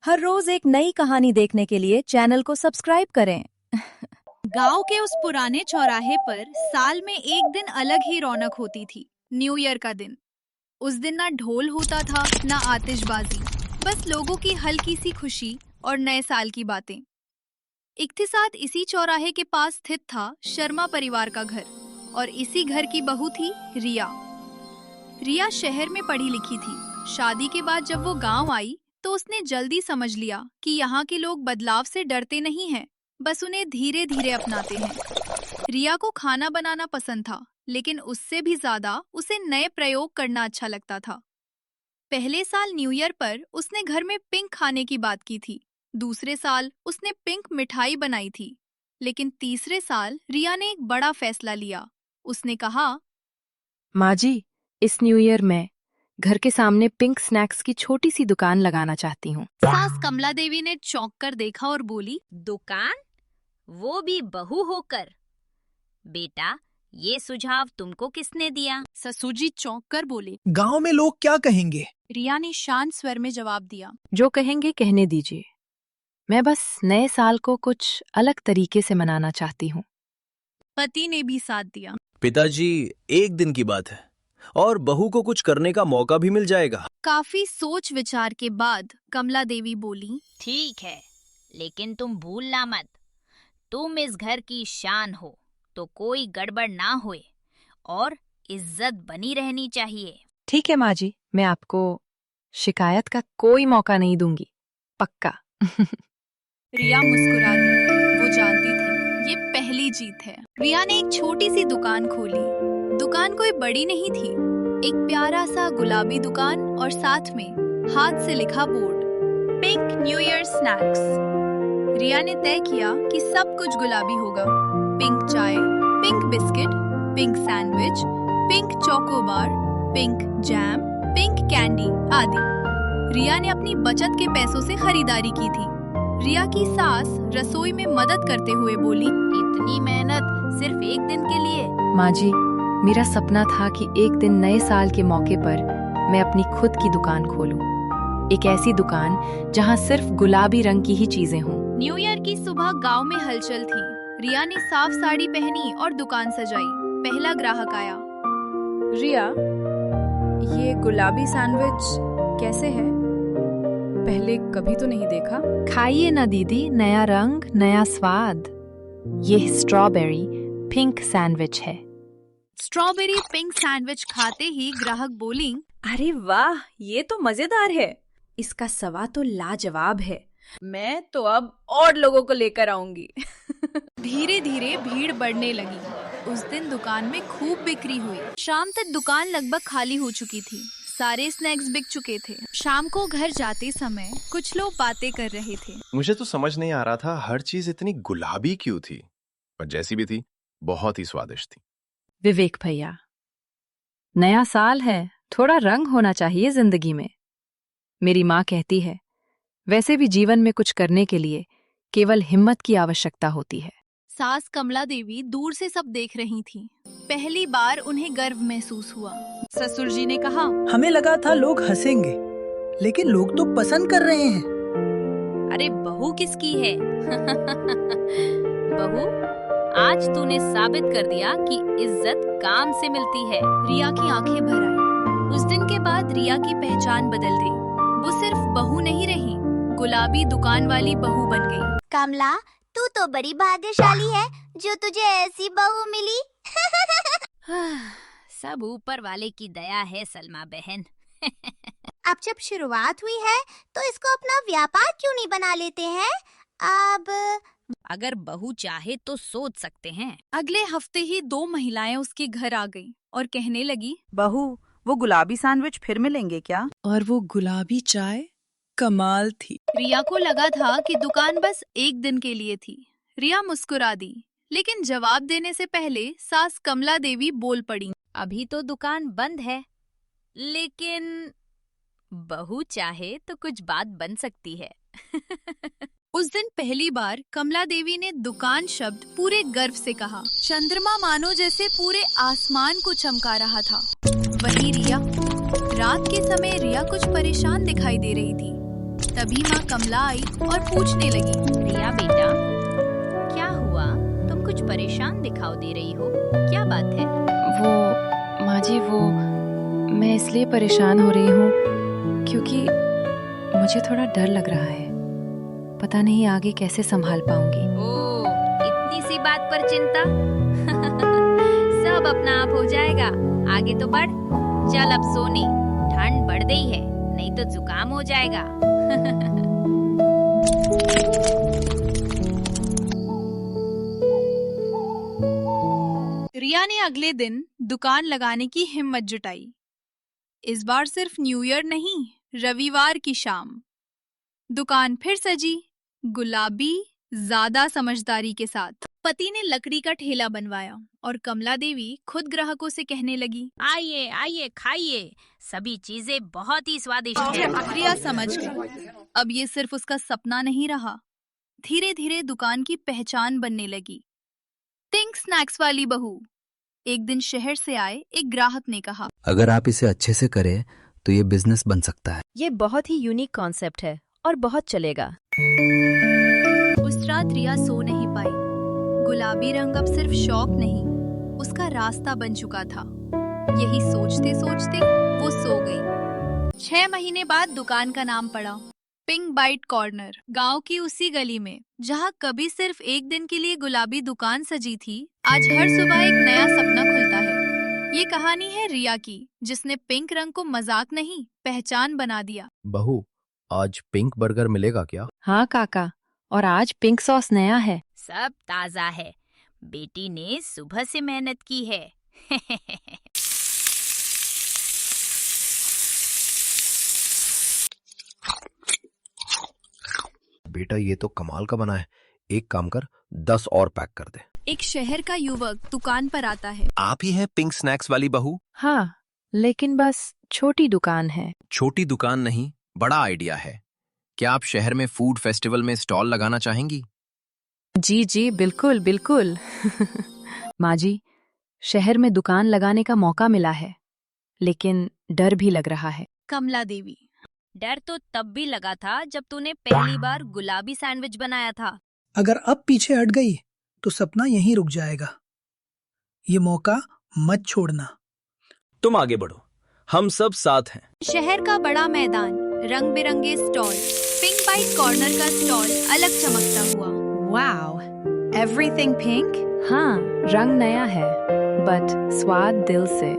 हर रोज एक नई कहानी देखने के लिए चैनल को सब्सक्राइब करें। गांव के उस पुराने चौराहे पर साल में एक दिन अलग ही रौनक होती थी। न्यू ईयर का दिन। उस दिन ना ढोल होता था ना आतिशबाजी, बस लोगों की हल्की सी खुशी और नए साल की बातें। एक के साथ इसी चौराहे के पास स्थित था शर्मा परिवार का घर, और इसी घर की बहू थी रिया। रिया शहर में पढ़ी लिखी थी। शादी के बाद जब वो गांव आई तो उसने जल्दी समझ लिया कि यहाँ के लोग बदलाव से डरते नहीं हैं, बस उन्हें धीरे धीरे अपनाते हैं। रिया को खाना बनाना पसंद था, लेकिन उससे भी ज्यादा उसे नए प्रयोग करना अच्छा लगता था। पहले साल न्यू ईयर पर उसने घर में पिंक खाने की बात की थी। दूसरे साल उसने पिंक मिठाई बनाई थी। लेकिन तीसरे साल रिया ने एक बड़ा फैसला लिया। उसने कहा, माँ जी, इस न्यू ईयर में घर के सामने पिंक स्नैक्स की छोटी सी दुकान लगाना चाहती हूँ। सास कमला देवी ने चौंक कर देखा और बोली, दुकान? वो भी बहू होकर? बेटा, ये सुझाव तुमको किसने दिया? ससुर जी चौंक कर बोले। गांव में लोग क्या कहेंगे? रिया ने शांत स्वर में जवाब दिया, जो कहेंगे कहने दीजिए, मैं बस नए साल को कुछ अलग तरीके से मनाना चाहती हूँ। पति ने भी साथ दिया। पिताजी, एक दिन की बात है और बहू को कुछ करने का मौका भी मिल जाएगा। काफी सोच विचार के बाद कमला देवी बोली, ठीक है, लेकिन तुम भूलना मत, तुम इस घर की शान हो, तो कोई गड़बड़ ना होए और इज्जत बनी रहनी चाहिए। ठीक है माँ जी, मैं आपको शिकायत का कोई मौका नहीं दूंगी, पक्का। रिया मुस्कुरा दी। वो जानती थी ये पहली जीत है। रिया ने एक छोटी सी दुकान खोली। दुकान कोई बड़ी नहीं थी, एक प्यारा सा गुलाबी दुकान और साथ में हाथ से लिखा board, pink new year snacks. Riya ने तय किया कि सब कुछ गुलाबी होगा। पिंक चाय, pink biscuit, pink sandwich, pink chocobar, pink jam, pink candy आदि। रिया ने अपनी बचत के पैसों से खरीदारी की थी। रिया की सास रसोई में मदद करते हुए बोली, इतनी मेहनत सिर्फ एक दिन के लिए? माँ जी, मेरा सपना था कि एक दिन नए साल के मौके पर मैं अपनी खुद की दुकान खोलूं। एक ऐसी दुकान जहां सिर्फ गुलाबी रंग की ही चीजें हों। न्यू ईयर की सुबह गांव में हलचल थी। रिया ने साफ साड़ी पहनी और दुकान सजाई। पहला ग्राहक आया। रिया, ये गुलाबी सैंडविच कैसे है? पहले कभी तो नहीं देखा। खाइए ना दीदी, नया रंग नया स्वाद। ये स्ट्रॉबेरी पिंक सैंडविच है। स्ट्रॉबेरी पिंक सैंडविच खाते ही ग्राहक बोली, अरे वाह, ये तो मजेदार है। इसका स्वाद तो लाजवाब है। मैं तो अब और लोगों को लेकर आऊंगी। धीरे धीरे भीड़ बढ़ने लगी। उस दिन दुकान में खूब बिक्री हुई। शाम तक दुकान लगभग खाली हो चुकी थी। सारे स्नैक्स बिक चुके थे। शाम को घर जाते समय कुछ लोग बातें कर रहे थे। मुझे तो समझ नहीं आ रहा था हर चीज इतनी गुलाबी क्यों थी, पर जैसी भी थी बहुत ही स्वादिष्ट थी। विवेक भैया, नया साल है, थोड़ा रंग होना चाहिए जिंदगी में। मेरी माँ कहती है, वैसे भी जीवन में कुछ करने के लिए केवल हिम्मत की आवश्यकता होती है। सास कमला देवी दूर से सब देख रही थी। पहली बार उन्हें गर्व महसूस हुआ। ससुर जी ने कहा, हमें लगा था लोग हंसेंगे, लेकिन लोग तो पसंद कर रहे हैं। अरे बहू किसकी है? बहू, आज तूने साबित कर दिया कि इज्जत काम से मिलती है। रिया की आंखें भर आई। उस दिन के बाद रिया की पहचान बदल गई। वो सिर्फ बहू नहीं रही, गुलाबी दुकान वाली बहू बन गई। कमला, तू तो बड़ी भाग्यशाली है जो तुझे ऐसी बहू मिली। सब ऊपर वाले की दया है सलमा बहन। अब जब शुरुआत हुई है तो इसको अपना व्यापार क्यों नहीं बना लेते हैं? अब अगर बहू चाहे तो सोच सकते हैं। अगले हफ्ते ही 2 महिलाएं उसके घर आ गईं और कहने लगी, बहू, वो गुलाबी सैंडविच फिर मिलेंगे क्या? और वो गुलाबी चाय कमाल थी। रिया को लगा था कि दुकान बस एक दिन के लिए थी। रिया मुस्कुरा दी, लेकिन जवाब देने से पहले सास कमला देवी बोल पड़ी, अभी तो दुकान बंद है, लेकिन बहू चाहे तो कुछ बात बन सकती है। उस दिन पहली बार कमला देवी ने दुकान शब्द पूरे गर्व से कहा। चंद्रमा मानो जैसे पूरे आसमान को चमका रहा था। वहीं रिया, रात के समय रिया कुछ परेशान दिखाई दे रही थी। तभी माँ कमला आई और पूछने लगी। रिया बेटा, क्या हुआ? तुम कुछ परेशान दिखाई दे रही हो, क्या बात है? वो माँ जी, वो मैं इसलिए परेशान हो रही हूँ क्योंकि मुझे थोड़ा डर लग रहा है। पता नहीं आगे कैसे संभाल पाऊंगी। ओ, इतनी सी बात पर चिंता? सब अपना आप हो जाएगा। आगे तो बढ़। चल अब सोने, ठंड बढ़ गई है, नहीं तो जुकाम हो जाएगा। रिया ने अगले दिन दुकान लगाने की हिम्मत जुटाई। इस बार सिर्फ न्यू ईयर नहीं, रविवार की शाम दुकान फिर सजी, गुलाबी, ज्यादा समझदारी के साथ। पति ने लकड़ी का ठेला बनवाया और कमला देवी खुद ग्राहकों से कहने लगी, आइए आइए, खाइए, सभी चीजें बहुत ही स्वादिष्ट हैं। रिया समझ गई, अब ये सिर्फ उसका सपना नहीं रहा, धीरे धीरे दुकान की पहचान बनने लगी। पिंक स्नैक्स वाली बहू। एक दिन शहर से आए एक ग्राहक ने कहा, अगर आप इसे अच्छे से करें तो ये बिजनेस बन सकता है। ये बहुत ही यूनिक कॉन्सेप्ट है और बहुत चलेगा। उस रात रिया सो नहीं पाई। गुलाबी रंग अब सिर्फ शौक नहीं, उसका रास्ता बन चुका था। यही सोचते सोचते वो सो गई। 6 महीने बाद दुकान का नाम पड़ा, पिंक बाइट कॉर्नर। गांव की उसी गली में जहां कभी सिर्फ एक दिन के लिए गुलाबी दुकान सजी थी, आज हर सुबह एक नया सपना खुलता है। ये कहानी है रिया की, जिसने पिंक रंग को मजाक नहीं, पहचान बना दिया। बहू, आज पिंक बर्गर मिलेगा क्या? हाँ काका, और आज पिंक सॉस नया है। सब ताजा है, बेटी ने सुबह से मेहनत की है। बेटा ये तो कमाल का बना है, एक काम कर 10 और पैक कर दे। एक शहर का युवक दुकान पर आता है। आप ही हैं पिंक स्नैक्स वाली बहू? हाँ, लेकिन बस छोटी दुकान है। छोटी दुकान नहीं, बड़ा आइडिया है। क्या आप शहर में फूड फेस्टिवल में स्टॉल लगाना चाहेंगी? जी जी, बिल्कुल बिल्कुल। माँ जी, शहर में दुकान लगाने का मौका मिला है, लेकिन डर भी लग रहा है। कमला देवी। डर तो तब भी लगा था जब तूने पहली बार गुलाबी सैंडविच बनाया था। अगर अब पीछे हट गई तो सपना यहीं रुक जाएगा। ये मौका मत छोड़ना। तुम आगे बढ़ो, हम सब साथ हैं। शहर का बड़ा मैदान, रंग बिरंगे स्टॉल, पिंक बाइट कॉर्नर का स्टॉल अलग चमकता हुआ। Wow, everything pink. हाँ, रंग नया है, बट स्वाद दिल से।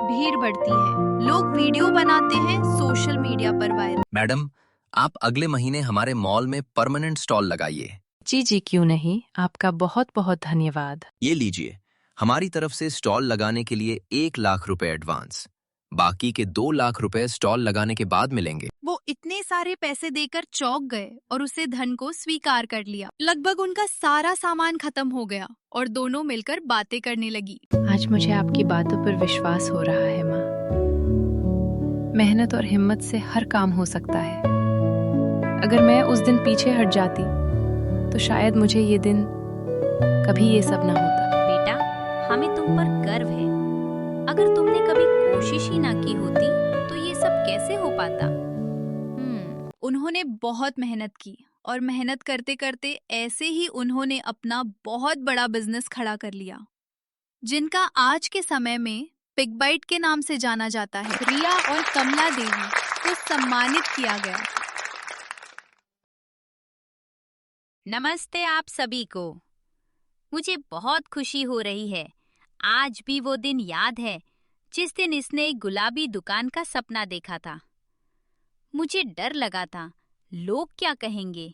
भीड़ बढ़ती है, लोग वीडियो बनाते हैं, सोशल मीडिया पर वायरल। मैडम, आप अगले महीने हमारे मॉल में परमानेंट स्टॉल लगाइए। जी जी, क्यों नहीं, आपका बहुत बहुत धन्यवाद। ये लीजिए, हमारी तरफ से स्टॉल लगाने के लिए 1 लाख रुपए एडवांस। बाकी के 2 लाख रुपए स्टॉल लगाने के बाद मिलेंगे। वो इतने सारे पैसे देकर चौंक गए और उसे धन को स्वीकार कर लिया। लगभग उनका सारा सामान खत्म हो गया और दोनों मिलकर बातें करने लगी। आज मुझे आपकी बातों पर विश्वास हो रहा है माँ। मेहनत और हिम्मत से हर काम हो सकता है। अगर मैं उस दिन पीछे हट जाती तो शायद मुझे ये दिन कभी ये सब ना होता। बेटा, हमें तुम पर गर्व है। अगर तुमने कभी कोशिश ही ना की होती तो ये सब कैसे हो पाता? उन्होंने बहुत मेहनत की और मेहनत करते करते ऐसे ही उन्होंने अपना बहुत बड़ा बिजनेस खड़ा कर लिया, जिनका आज के समय में पिग बाइट के नाम से जाना जाता है। रिया और कमला देवी को सम्मानित किया गया। नमस्ते आप सभी को। मुझे बहुत खुशी हो रही है। आज भी वो दिन याद है जिस दिन इसने एक गुलाबी दुकान का सपना देखा था। मुझे डर लगा था, लोग क्या कहेंगे।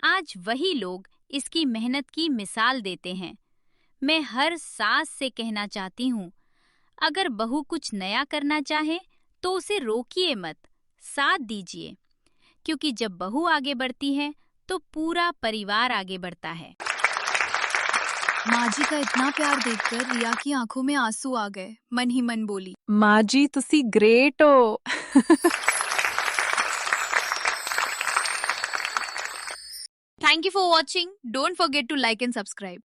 आज वही लोग इसकी मेहनत की मिसाल देते हैं। मैं हर सास से कहना चाहती हूँ, अगर बहू कुछ नया करना चाहे तो उसे रोकिए मत, साथ दीजिए, क्योंकि जब बहू आगे बढ़ती है तो पूरा परिवार आगे बढ़ता है। माँ जी का इतना प्यार देखकर रिया की आंखों में आंसू आ गए। मन ही मन बोली, माँ जी तुसी ग्रेट हो। Thank you for watching. Don't forget to like and subscribe.